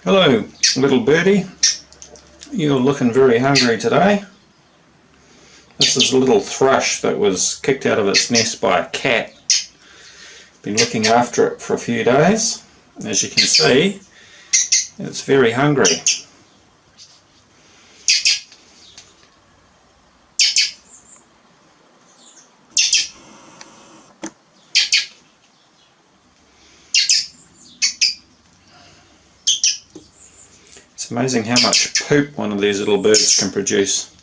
Hello, little birdie. You're looking very hungry today. This is a little thrush that was kicked out of its nest by a cat. Been looking after it for a few days. As you can see, it's very hungry. It's amazing how much poop one of these little birds can produce.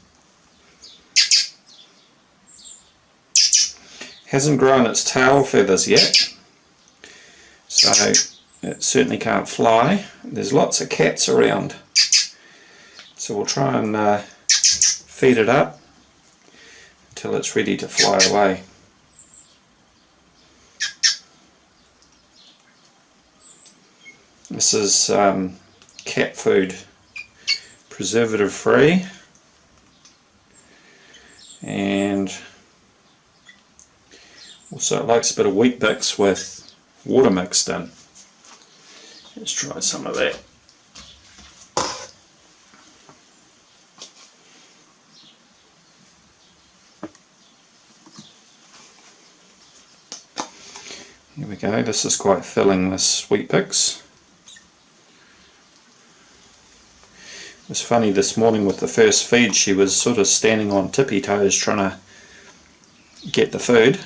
Hasn't grown its tail feathers yet, so it certainly can't fly. There's lots of cats around, so we'll try and feed it up until it's ready to fly away. This is cat food, preservative free, and also it likes a bit of VORTEX with water mixed in. Let's try some of that. Here we go, this is quite filling, this VORTEX. It was funny this morning with the first feed, she was sort of standing on tippy toes trying to get the food.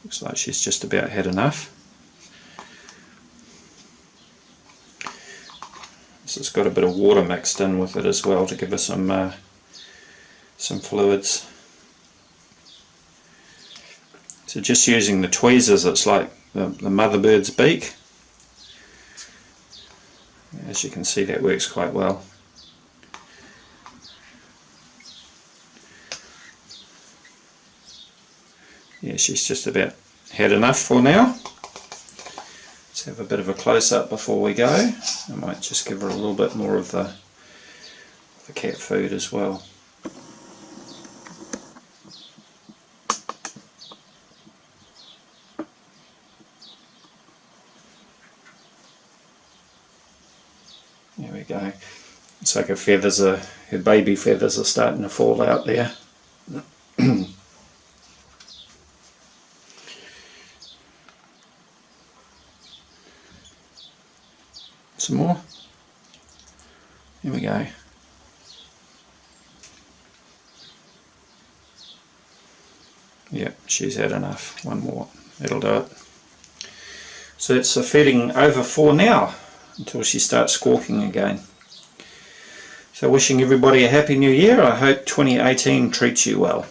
Looks like she's just about had enough. This has got a bit of water mixed in with it as well to give her some fluids. So just using the tweezers, it's like the mother bird's beak. As you can see, that works quite well. Yeah, she's just about had enough for now. Let's have a bit of a close-up before we go. I might just give her a little bit more of the cat food as well. There we go. Looks like her baby feathers are starting to fall out there. Some more. Here we go. Yep, she's had enough. One more. That'll do it. So it's a feeding over for now until she starts squawking again. So wishing everybody a happy new year. I hope 2018 treats you well.